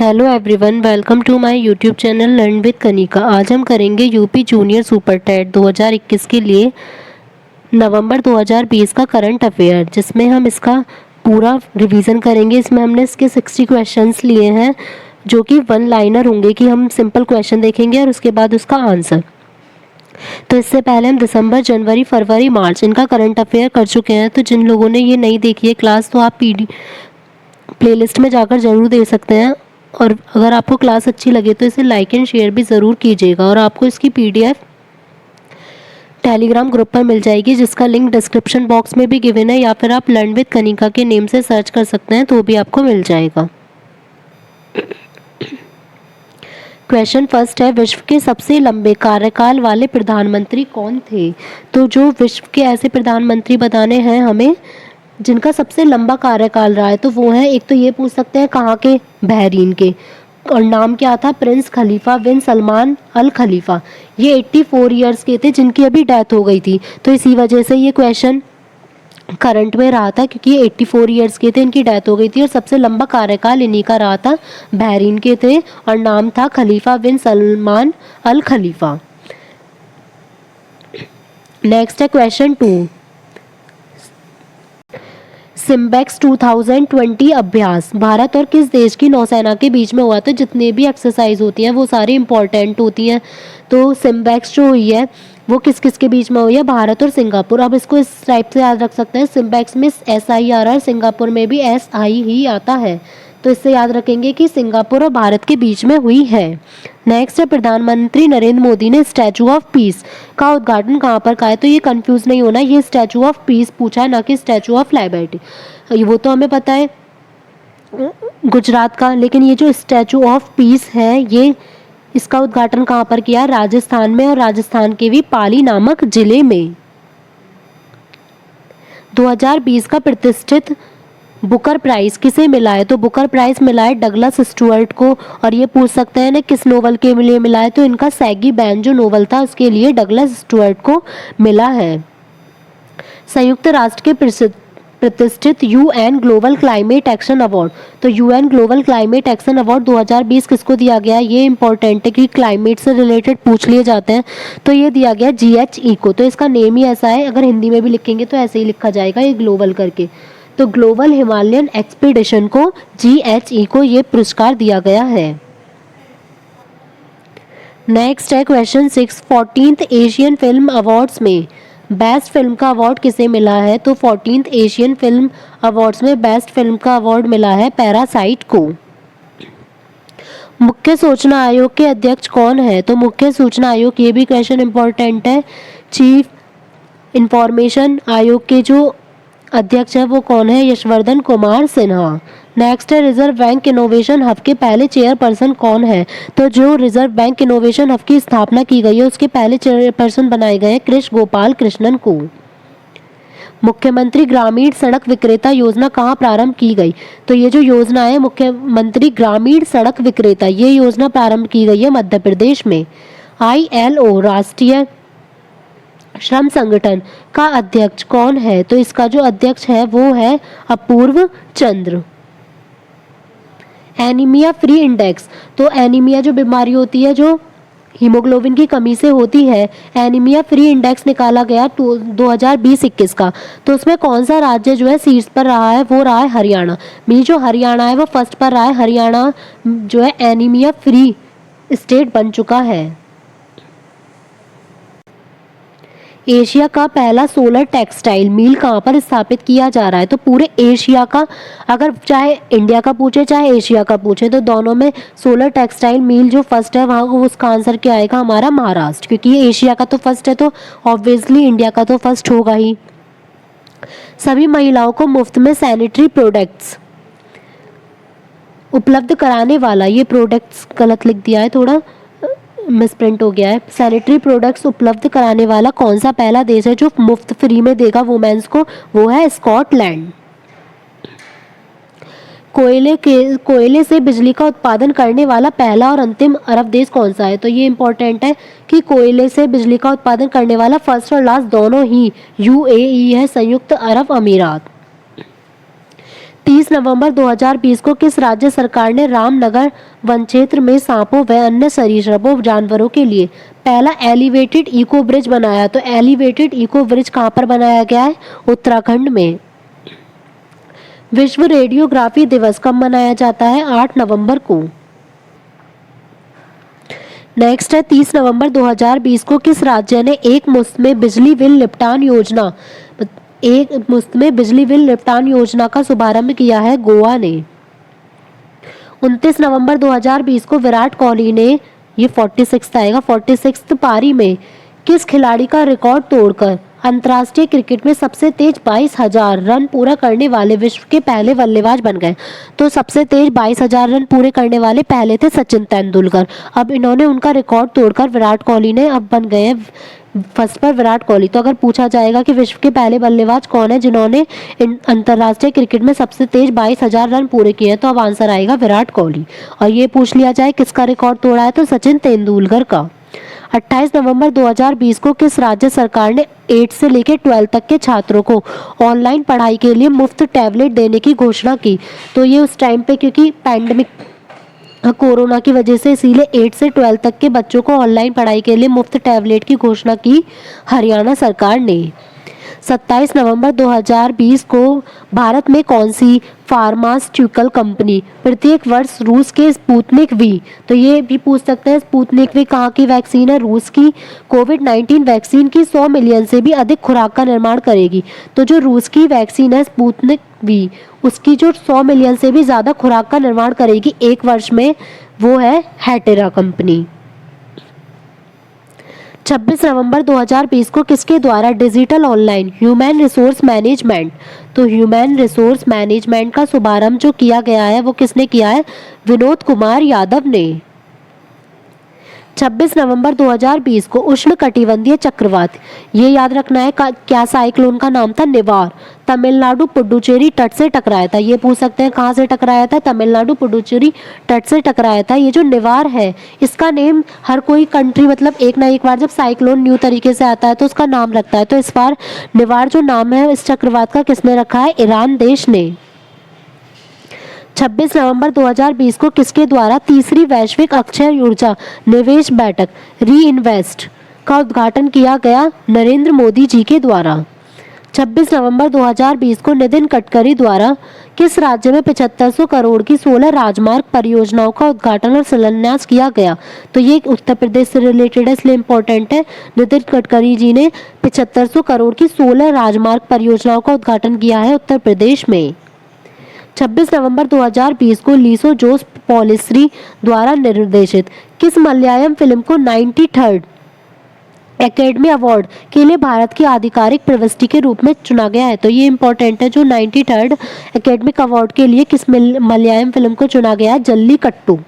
Hello everyone, welcome to my YouTube channel learn with Kanika. आज हम करेंगे यूपी जूनियर सुपर टेट 2021 के लिए नवंबर 2020 का करंट अफेयर, जिसमें हम इसका पूरा रिवीजन करेंगे। इसमें हमने इसके 60 क्वेश्चंस लिए हैं जो कि वन लाइनर होंगे, कि हम सिंपल क्वेश्चन देखेंगे और उसके बाद उसका आंसर। तो इससे पहले हम दिसंबर, जनवरी, फरवरी, मार्च इनका करंट अफेयर कर चुके हैं। तो जिन लोगों ने ये नहीं देखी है क्लास, तो आप प्लेलिस्ट में जाकर ज़रूर देख सकते हैं। और अगर आपको क्लास अच्छी लगे तो इसे लाइक एंड शेयर भी ज़रूर कीजिएगा। और आपको इसकी पीडीएफ टेलीग्राम ग्रुप पर मिल जाएगी, जिसका लिंक डिस्क्रिप्शन बॉक्स में भी गिवन है, या फिर आप लर्न विद कनिका के नेम से सर्च कर सकते हैं तो भी आपको मिल जाएगा। क्वेश्चन फर्स्ट है, विश्व के सबसे लंबे कार्यकाल वाले प्रधानमंत्री कौन थे? तो जो विश्व के ऐसे प्रधानमंत्री बताने हैं हमें जिनका सबसे लंबा कार्यकाल रहा है, तो वो है, एक तो ये पूछ सकते हैं कहाँ के, बहरीन के, और नाम क्या था, प्रिंस खलीफा बिन सलमान अल खलीफा। ये 84 ईयर्स के थे, जिनकी अभी डेथ हो गई थी। तो इसी वजह से ये क्वेश्चन करंट में रहा था, क्योंकि ये 84 ईयर्स के थे, इनकी डेथ हो गई थी। और सबसे लंबा कार्यकाल इन्हीं का रहा था, बहरीन के थे, और नाम था खलीफा बिन सलमान अल खलीफा। नेक्स्ट है क्वेश्चन 2, सिम्बेक्स 2020 अभ्यास भारत और किस देश की नौसेना के बीच में हुआ था? जितने भी एक्सरसाइज होती हैं वो सारी इंपॉर्टेंट होती हैं। तो सिम्बेक्स जो हुई है वो किस किस के बीच में हुई है? भारत और सिंगापुर। अब इसको इस टाइप से याद रख सकते हैं, सिम्बेक्स में SIR, सिंगापुर में भी SI ही आता है। तो इससे याद रखेंगे कि सिंगापुर और भारत के बीच में हुई है। नेक्स्ट है, प्रधानमंत्री नरेंद्र मोदी ने स्टैचू ऑफ पीस का उद्घाटन कहाँ पर कहा है? तो ये कंफ्यूज नहीं होना, ये स्टैचू ऑफ पीस पूछा है, ना कि स्टैचू ऑफ लिबर्टी। वो तो हमें पता है गुजरात का, लेकिन ये जो स्टैचू ऑफ पीस है, ये इसका उद्घाटन कहाँ पर किया? राजस्थान में, और राजस्थान के भी पाली नामक जिले में। 2020 का प्रतिष्ठित बुकर प्राइज किसे मिला है? तो बुकर प्राइज मिला है डगलस स्टुअर्ट को। और ये पूछ सकते हैं ना किस नोवेल के लिए मिला है? तो इनका सैगी बैन जो नोवेल था उसके लिए डगलस स्टुअर्ट को मिला है। संयुक्त राष्ट्र के प्रतिष्ठित UN global climate action award, तो UN global climate action award 2020 किसको दिया गया? ये इंपॉर्टेंट है कि क्लाइमेट से रिलेटेड पूछ लिए जाते हैं। तो ये दिया गया GHE को। तो इसका नेम ही ऐसा है, अगर हिंदी में भी लिखेंगे तो ऐसे ही लिखा जाएगा, ये ग्लोबल करके। तो ग्लोबल हिमालयन एक्सपीडिशन को, GHE को, ये पुरस्कार दिया गया है। नेक्स्ट है question 6, 14th Asian film awards में बेस्ट फिल्म का अवार्ड किसे मिला है? तो 14th एशियन फिल्म अवार्ड्स में बेस्ट फिल्म का अवार्ड मिला है पैरासाइट को। मुख्य सूचना आयोग के अध्यक्ष कौन है? तो मुख्य सूचना आयोग, ये भी क्वेश्चन इंपॉर्टेंट है, चीफ इंफॉर्मेशन आयोग के जो अध्यक्ष है वो कौन है? यशवर्धन कुमार सिन्हा। नेक्स्ट है, रिजर्व बैंक इनोवेशन हब के पहले चेयरपर्सन कौन है? तो जो रिजर्व बैंक इनोवेशन हब की स्थापना की गई है उसके पहले चेयरपर्सन बनाए गए हैं कृष्ण गोपाल कृष्णन को। मुख्यमंत्री ग्रामीण सड़क विक्रेता योजना कहाँ प्रारंभ की गई? तो ये जो योजना है मुख्यमंत्री ग्रामीण सड़क विक्रेता, ये योजना प्रारंभ की गई है मध्य प्रदेश में। ILO राष्ट्रीय श्रम संगठन का अध्यक्ष कौन है? तो इसका जो अध्यक्ष है वो है अपूर्व चंद्र। एनीमिया फ्री इंडेक्स, तो एनीमिया जो बीमारी होती है जो हीमोग्लोबिन की कमी से होती है, एनीमिया फ्री इंडेक्स निकाला गया 2020-21 का। तो उसमें कौन सा राज्य जो है शीर्ष पर रहा है? वो रहा है हरियाणा। मीन जो हरियाणा है वो फर्स्ट पर रहा है। हरियाणा जो है एनीमिया फ्री स्टेट बन चुका है। एशिया का पहला सोलर टेक्सटाइल मिल कहाँ पर स्थापित किया जा रहा है? तो पूरे एशिया का, अगर चाहे इंडिया का पूछे चाहे एशिया का पूछे, तो दोनों में सोलर टेक्सटाइल मिल जो फर्स्ट है वहाँ उसका आंसर क्या आएगा? हमारा महाराष्ट्र, क्योंकि ये एशिया का तो फर्स्ट है, तो ऑब्वियसली इंडिया का तो फर्स्ट होगा ही। सभी महिलाओं को मुफ्त में सैनिटरी प्रोडक्ट्स उपलब्ध कराने वाला, ये प्रोडक्ट्स गलत लिख दिया है, थोड़ा मिसप्रिंट हो गया है। सैनिटरी प्रोडक्ट्स उपलब्ध कराने वाला कौन सा पहला देश है जो मुफ्त फ्री में देगा वुमेन्स को? वो है स्कॉटलैंड। कोयले से बिजली का उत्पादन करने वाला पहला और अंतिम अरब देश कौन सा है? तो ये इंपॉर्टेंट है कि कोयले से बिजली का उत्पादन करने वाला फर्स्ट और लास्ट दोनों ही UAE है, संयुक्त अरब अमीरात। 30 नवंबर 2020 को किस राज्य सरकार ने रामनगर वन क्षेत्र में सांपों व अन्य सरीसृपों जानवरों के लिए पहला एलिवेटेड इको ब्रिज बनाया? तो एलिवेटेड इको ब्रिज कहाँ पर बनाया गया है? उत्तराखंड में। विश्व रेडियोग्राफी दिवस कब मनाया जाता है? 8 नवंबर को। नेक्स्ट है 30 नवंबर 2020 को किस राज्य ने एक मुश्त में बिजली बिल निपटान योजना का शुभारंभ किया है? गोवा ने। 29 नवंबर 2020 को विराट कोहली ने, ये 46 आएगा, 46 पारी में किस खिलाड़ी का रिकॉर्ड तोड़कर अंतर्राष्ट्रीय क्रिकेट में सबसे तेज 22,000 रन पूरा करने वाले विश्व के पहले बल्लेबाज बन गए? तो सबसे तेज 22,000 रन पूरे करने वाले पहले थे सचिन तेंदुलकर। अब इन्होंने उनका रिकॉर्ड तोड़कर विराट कोहली ने अब बन गए फर्स्ट पर विराट कोहली। तो अगर पूछा जाएगा कि विश्व के पहले बल्लेबाज कौन है जिन्होंने अंतर्राष्ट्रीय क्रिकेट में सबसे तेज 22,000 रन पूरे किए हैं, तो अब आंसर आएगा विराट कोहली। और ये पूछ लिया जाए किसका रिकॉर्ड तोड़ा है, तो सचिन तेंदुलकर का। 28 नवंबर 2020 को किस राज्य सरकार ने 8 से लेकर 12 तक के छात्रों को ऑनलाइन पढ़ाई के लिए मुफ्त टैबलेट देने की घोषणा की? तो ये उस टाइम पे क्योंकि पैंडेमिक कोरोना की वजह से, इसीलिए 8 से 12 तक के बच्चों को ऑनलाइन पढ़ाई के लिए मुफ्त टैबलेट की घोषणा की हरियाणा सरकार ने। 27 नवंबर 2020 को भारत में कौन सी फार्मास्यूटिकल कंपनी प्रत्येक वर्ष रूस के स्पुतनिक वी, तो ये भी पूछ सकते हैं स्पुतनिक वी कहाँ की वैक्सीन है? रूस की कोविड-19 वैक्सीन की 100 मिलियन से भी अधिक खुराक का निर्माण करेगी। तो जो रूस की वैक्सीन है स्पुतनिक वी, उसकी जो 100 मिलियन से भी ज़्यादा खुराक का निर्माण करेगी एक वर्ष में, वो है हैटेरा कंपनी। 26 नवंबर 2020 को किसके द्वारा digital online human resource management, तो ह्यूमन रिसोर्स मैनेजमेंट का शुभारंभ जो किया गया है वो किसने किया है? विनोद कुमार यादव ने। 26 नवंबर 2020 को उष्णकटिबंधीय चक्रवात, ये याद रखना है क्या साइक्लोन का नाम था? निवार, तमिलनाडु पुडुचेरी तट से टकराया था। ये पूछ सकते हैं कहाँ से टकराया था? तमिलनाडु पुडुचेरी तट से टकराया था। ये जो निवार है इसका नेम हर कोई कंट्री मतलब एक ना एक बार जब साइक्लोन न्यू तरीके से आता है तो उसका नाम रखता है। तो इस बार निवार जो नाम है इस चक्रवात का किसने रखा है? ईरान देश ने। 26 नवंबर 2020 को किसके द्वारा तीसरी वैश्विक अक्षय ऊर्जा निवेश बैठक री इन्वेस्ट का उद्घाटन किया गया? नरेंद्र मोदी जी के द्वारा। 26 नवंबर 2020 को नितिन गडकरी द्वारा किस राज्य में 7500 करोड़ की 16 राजमार्ग परियोजनाओं का उद्घाटन और शिलान्यास किया गया? तो ये उत्तर प्रदेश से रिलेटेड है इसलिए इम्पोर्टेंट है। नितिन गडकरी जी ने 7500 करोड़ की 16 राजमार्ग परियोजनाओं का उद्घाटन किया है उत्तर प्रदेश में। 26 नवंबर 2020 को लिसो जोस पॉलिसरी द्वारा निर्देशित किस मलयालम फिल्म को 93rd एकेडमी अवार्ड के लिए भारत की आधिकारिक प्रविष्टि के रूप में चुना गया है? तो ये इंपॉर्टेंट है, जो 93rd एकेडमिक अवार्ड के लिए किस मलयालम फिल्म को चुना गया है? जल्लीकट्टू।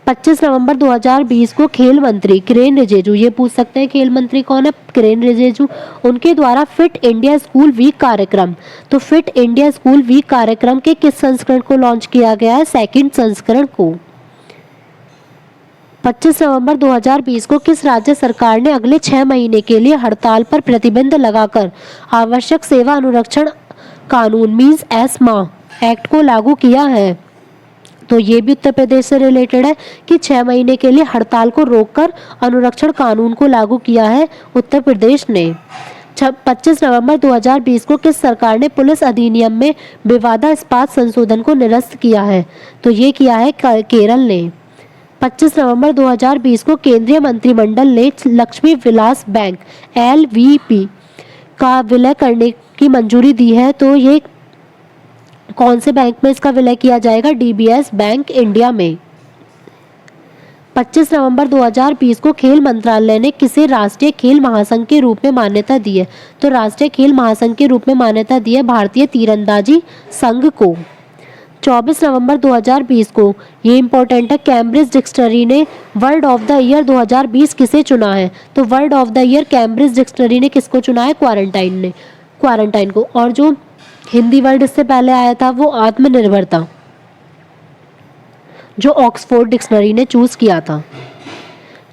25 नवंबर 2020 को खेल मंत्री किरेन रिजिजू, ये पूछ सकते हैं खेल मंत्री कौन है? किरेन रिजिजू, उनके द्वारा फिट इंडिया स्कूल वीक कार्यक्रम, तो फिट इंडिया स्कूल वीक कार्यक्रम के किस संस्करण को लॉन्च किया गया है? सेकंड संस्करण को। 25 नवंबर 2020 को किस राज्य सरकार ने अगले 6 महीने के लिए हड़ताल पर प्रतिबंध लगाकर आवश्यक सेवा अनुरक्षण कानून मीन्स एस्मा एक्ट को लागू किया है? तो ये भी उत्तर प्रदेश से रिलेटेड है कि 6 महीने के लिए हड़ताल को रोककर अनुरक्षण कानून को लागू किया है उत्तर प्रदेश ने। 25 नवंबर 2020 को किस सरकार ने पुलिस अधिनियम में विवादास्पद संशोधन को निरस्त किया है? तो ये किया है केरल ने। 25 नवंबर 2020 को केंद्रीय मंत्रिमंडल ने लक्ष्मी विलास बैंक LVP का विलय करने की मंजूरी दी है। तो ये कौन से बैंक में इसका विलय किया जाएगा? DBS बैंक इंडिया में। 25 नवंबर 2020 को खेल मंत्रालय ने किसे राष्ट्रीय खेल महासंघ के रूप में मान्यता दी है? तो राष्ट्रीय खेल महासंघ के रूप में मान्यता दी है भारतीय तीरंदाजी संघ को। 24 नवंबर 2020 को ये इंपॉर्टेंट है, कैम्ब्रिज डिक्शनरी ने वर्ड ऑफ द ईयर 2020 किसे चुना है? तो word of the year Cambridge dictionary ने किसको चुना है? क्वारंटाइन को। और जो हिंदी वर्ड इससे पहले आया था वो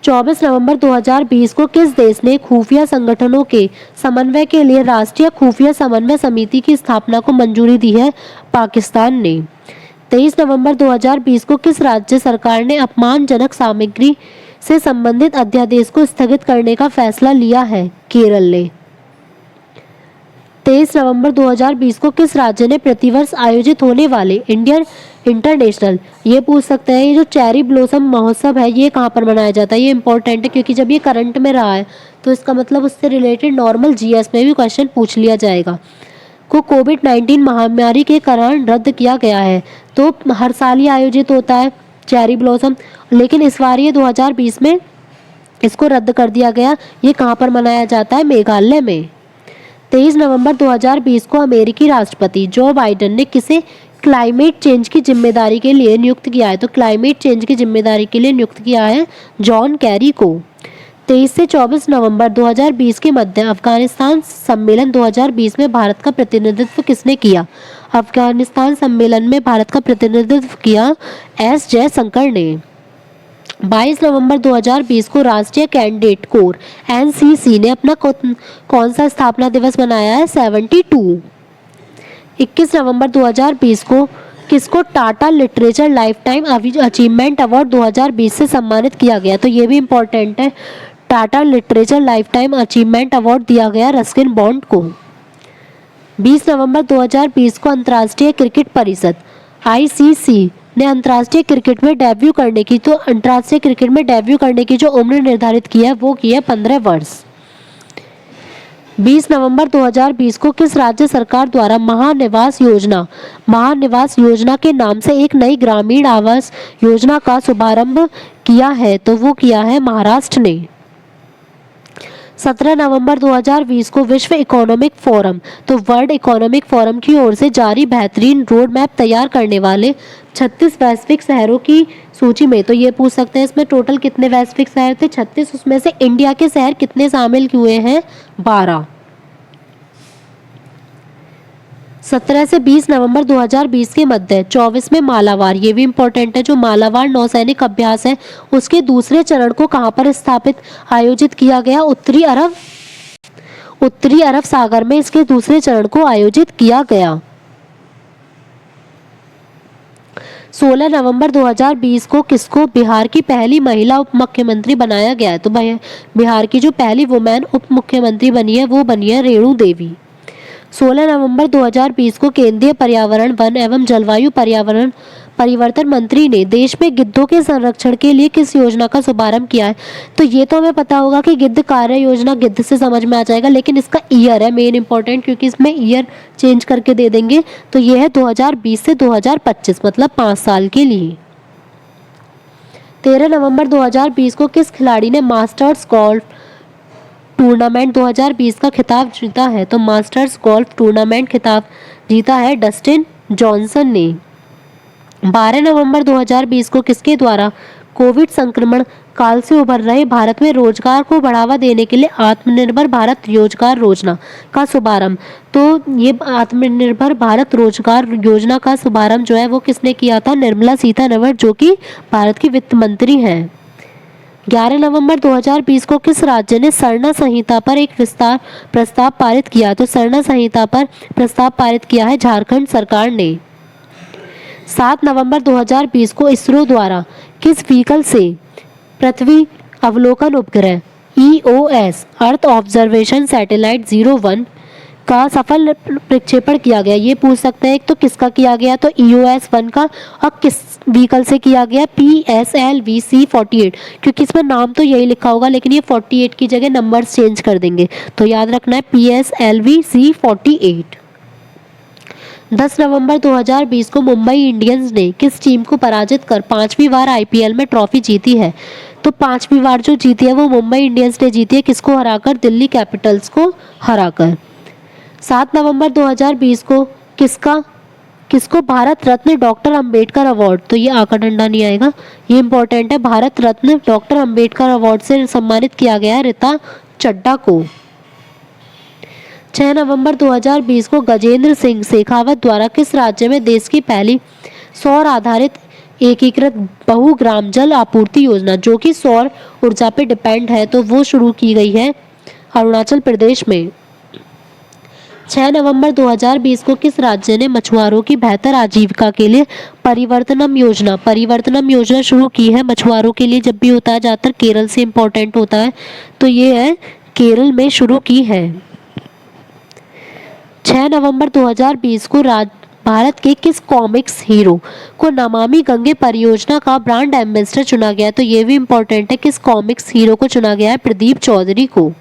24 नवंबर 2020 को किस देश ने खुफिया संगठनों के समन्वय के लिए राष्ट्रीय खुफिया समन्वय समिति की स्थापना को मंजूरी दी है? पाकिस्तान ने। 23 नवंबर 2020 को किस राज्य सरकार ने अपमानजनक सामग्री से संबंधित अध्यादेश को स्थगित करने का फैसला लिया है? केरल ने। 23 नवंबर 2020 को किस राज्य ने प्रतिवर्ष आयोजित होने वाले इंडियन इंटरनेशनल, ये पूछ सकते हैं, ये जो चेरी ब्लॉसम महोत्सव है ये कहाँ पर मनाया जाता है? ये इंपॉर्टेंट है क्योंकि जब ये करंट में रहा है तो इसका मतलब उससे रिलेटेड नॉर्मल जीएस में भी क्वेश्चन पूछ लिया जाएगा। को कोविड-19 महामारी के कारण रद्द किया गया है, तो हर साल ही आयोजित होता है चेरी ब्लॉसम, लेकिन इस बार ये 2020 में इसको रद्द कर दिया गया। ये कहाँ पर मनाया जाता है? मेघालय में। 23 नवंबर 2020 को अमेरिकी राष्ट्रपति जो बाइडेन ने किसे क्लाइमेट चेंज की जिम्मेदारी के लिए नियुक्त किया है? तो क्लाइमेट चेंज की जिम्मेदारी के लिए नियुक्त किया है जॉन कैरी को। 23 से 24 नवंबर 2020 के मध्य अफगानिस्तान सम्मेलन 2020 में भारत का प्रतिनिधित्व किसने किया? अफगानिस्तान सम्मेलन में भारत का प्रतिनिधित्व किया एस जयशंकर ने। 22 नवंबर 2020 को राष्ट्रीय कैडेट कोर एनसीसी ने अपना कौन सा स्थापना दिवस मनाया है? 72। 21 नवंबर 2020 को किसको Tata literature life time achievement award 2020 से सम्मानित किया गया? तो ये भी इम्पोर्टेंट है, Tata literature life time achievement award दिया गया रस्किन बॉन्ड को। 20 नवंबर 2020 को अंतर्राष्ट्रीय क्रिकेट परिषद आईसीसी ने अंतर्राष्ट्रीय क्रिकेट में डेब्यू करने की जो उम्र निर्धारित की है वो की है 15 वर्ष। 20 नवंबर 2020 को किस राज्य सरकार द्वारा महानिवास योजना के नाम से एक नई ग्रामीण आवास योजना का शुभारंभ किया है? तो वो किया है महाराष्ट्र ने। 17 नवंबर 2020 को विश्व इकोनॉमिक फोरम, तो वर्ल्ड इकोनॉमिक फोरम की ओर से जारी बेहतरीन रोड मैप तैयार करने वाले 36 वैश्विक शहरों की सूची में, तो ये पूछ सकते हैं इसमें टोटल कितने वैश्विक शहर थे? 36। उसमें से इंडिया के शहर कितने शामिल हुए हैं? 12। 17 से 20 नवंबर 2020 के मध्य 24 में मालाबार, ये भी इम्पोर्टेंट है, जो मालाबार नौसैनिक अभ्यास है उसके दूसरे चरण को कहां पर आयोजित किया गया? उत्तरी अरब सागर में इसके दूसरे चरण को आयोजित किया गया। 16 नवंबर 2020 को किसको बिहार की पहली महिला उप मुख्यमंत्री बनाया गया है? तो बिहार की जो पहली वुमेन उप मुख्यमंत्री बनी है वो बनी है रेणु देवी। 16 नवंबर 2020 को केंद्रीय पर्यावरण, वन एवं जलवायु परिवर्तन मंत्री ने देश में गिद्धों के संरक्षण के लिए किस योजना का शुभारंभ किया है? तो ये तो हमें पता होगा कि गिद्ध कार्य योजना, गिद्ध से समझ में आ जाएगा, लेकिन इसका ईयर है मेन इंपॉर्टेंट, क्योंकि इसमें ईयर चेंज करके दे देंगे। तो ये है 2020 से 2025, मतलब 5 साल के लिए। 13 नवंबर 2020 को किस खिलाड़ी ने मास्टर्स गोल्फ टूर्नामेंट 2020 का खिताब जीता है? तो मास्टर्स गोल्फ टूर्नामेंट खिताब जीता है डस्टिन जॉनसन ने। 12 नवंबर 2020 को किसके द्वारा कोविड संक्रमण काल से उभर रहे भारत में रोजगार को बढ़ावा देने के लिए आत्मनिर्भर भारत रोजगार योजना का शुभारंभ? तो ये आत्मनिर्भर भारत रोजगार योजना का शुभारंभ जो है वो किसने किया था? निर्मला सीतारमण, जो कि भारत की वित्त मंत्री हैं। 11 नवंबर 2020 को किस राज्य ने सरना संहिता पर एक प्रस्ताव पारित किया? तो सरना संहिता पर प्रस्ताव पारित किया है झारखंड सरकार ने। 7 नवंबर 2020 को इसरो द्वारा किस व्हीकल से पृथ्वी अवलोकन उपग्रह EOS अर्थ ऑब्जर्वेशन सैटेलाइट 01 का सफल प्रक्षेपण किया गया? ये पूछ सकते हैं, एक तो किसका किया गया? तो EOS 1 का, और किस व्हीकल से किया गया? PSLV-C48, क्योंकि इसमें नाम तो यही लिखा होगा लेकिन ये 48 की जगह नंबर्स चेंज कर देंगे, तो याद रखना है PSLV-C48। 10 नवंबर 2020 को मुंबई इंडियंस ने किस टीम को पराजित कर 5वीं बार IPL में ट्रॉफी जीती है? तो 5वीं बार जो जीती है वो मुंबई इंडियंस ने जीती है, किसको हराकर? दिल्ली कैपिटल्स को हराकर। 7 नवंबर 2020 को किसको भारत रत्न डॉक्टर अंबेडकर अवार्ड, तो ये आका डंडा नहीं आएगा, ये इंपॉर्टेंट है, भारत रत्न डॉक्टर अंबेडकर अवार्ड से सम्मानित किया गया है रीता चड्ढा को। 6 नवंबर 2020 को गजेंद्र सिंह शेखावत द्वारा किस राज्य में देश की पहली सौर आधारित एकीकृत बहुग्राम जल आपूर्ति योजना जो कि सौर ऊर्जा पे डिपेंड है, तो वो शुरू की गई है अरुणाचल प्रदेश में। 6 नवंबर 2020 को किस राज्य ने मछुआरों की बेहतर आजीविका के लिए परिवर्तनम योजना शुरू की है मछुआरों के लिए? जब भी होता है ज़्यादातर केरल से इम्पोर्टेंट होता है, तो ये है केरल में शुरू की है। 6 नवंबर 2020 को भारत के किस कॉमिक्स हीरो को नमामि गंगे परियोजना का ब्रांड एम्बेसडर चुना गया? तो ये भी इम्पोर्टेंट है, किस कॉमिक्स हीरो को चुना गया है? प्रदीप चौधरी को।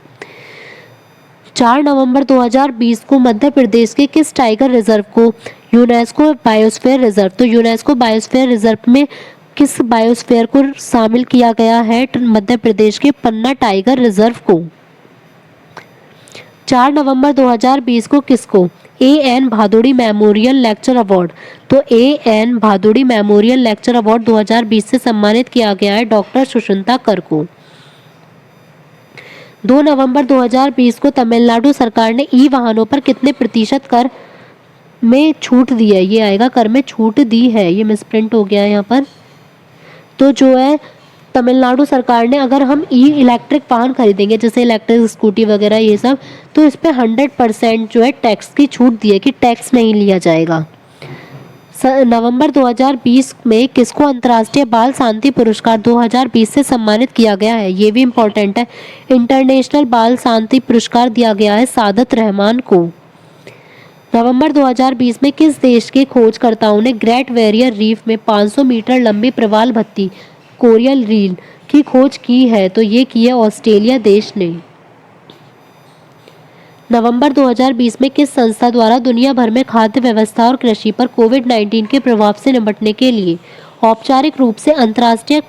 4 नवंबर 2020 को मध्य प्रदेश के किस टाइगर रिजर्व को यूनेस्को बायोस्फीयर रिजर्व, तो यूनेस्को बायोस्फीयर रिजर्व में किस बायोस्फीयर को शामिल किया गया है? मध्य प्रदेश के पन्ना टाइगर रिजर्व को। 4 नवंबर 2020 को किसको A.N. Bhaduri memorial lecture award, तो A.N. Bhaduri memorial lecture award 2020 से सम्मानित किया गया है डॉक्टर सुष्मिता कर को। 2 नवंबर 2020 को तमिलनाडु सरकार ने ई वाहनों पर कितने प्रतिशत कर में छूट दी है? ये आएगा कर में छूट दी है, ये मिसप्रिंट हो गया है यहाँ पर। तो जो है तमिलनाडु सरकार ने, अगर हम इलेक्ट्रिक वाहन खरीदेंगे जैसे इलेक्ट्रिक स्कूटी वगैरह ये सब, तो इस पे 100% जो है टैक्स की छूट दी है कि टैक्स नहीं लिया जाएगा। नवंबर 2020 में किसको अंतर्राष्ट्रीय बाल शांति पुरस्कार 2020 से सम्मानित किया गया है? ये भी इम्पोर्टेंट है, इंटरनेशनल बाल शांति पुरस्कार दिया गया है सादत रहमान को। नवंबर 2020 में किस देश के खोजकर्ताओं ने ग्रेट बैरियर रीफ में 500 मीटर लंबी प्रवाल भित्ति कोरल रील की खोज की है? तो ये की है ऑस्ट्रेलिया देश ने। नवंबर 2020 में किस संस्था द्वारा दुनिया भर में खाद्य व्यवस्था और कृषि पर कोविड-19 के प्रभाव से निपटने के लिए औपचारिक रूप से अंतर्राष्ट्रीय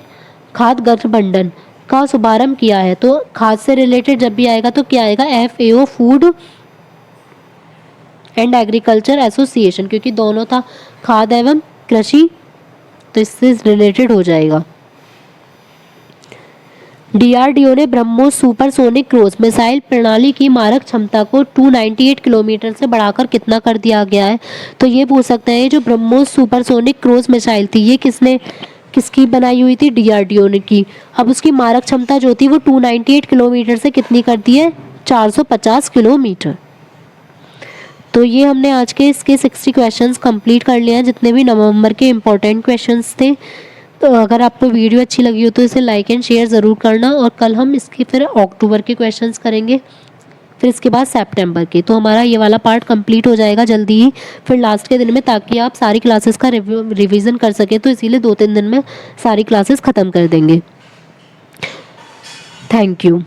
खाद्य गठबंधन का शुभारंभ किया है? तो खाद्य से रिलेटेड जब भी आएगा तो क्या आएगा? FAO food and agriculture association, क्योंकि दोनों था खाद्य एवं कृषि, तो इससे रिलेटेड हो जाएगा। DRDO ने ब्रह्मोस सुपरसोनिक क्रूज मिसाइल प्रणाली की मारक क्षमता को 298 किलोमीटर से बढ़ाकर कितना कर दिया गया है? तो ये पूछ सकते हैं, जो ब्रह्मोस सुपरसोनिक क्रूज मिसाइल थी ये किसकी बनाई हुई थी? DRDO ने की। अब उसकी मारक क्षमता जो थी वो 298 किलोमीटर से कितनी कर दी है? 450 किलोमीटर। तो ये हमने आज के इसके 60 क्वेश्चंस कंप्लीट कर लिए हैं, जितने भी नवंबर के इम्पोर्टेंट क्वेश्चंस थे। तो अगर आपको वीडियो अच्छी लगी हो तो इसे लाइक एंड शेयर ज़रूर करना, और कल हम इसके फिर अक्टूबर के क्वेश्चंस करेंगे, फिर इसके बाद सितंबर के। तो हमारा ये वाला पार्ट कंप्लीट हो जाएगा जल्दी ही फिर लास्ट के दिन में, ताकि आप सारी क्लासेस का रिवीजन कर सकें। तो इसीलिए 2-3 दिन में सारी क्लासेस ख़त्म कर देंगे। Thank you.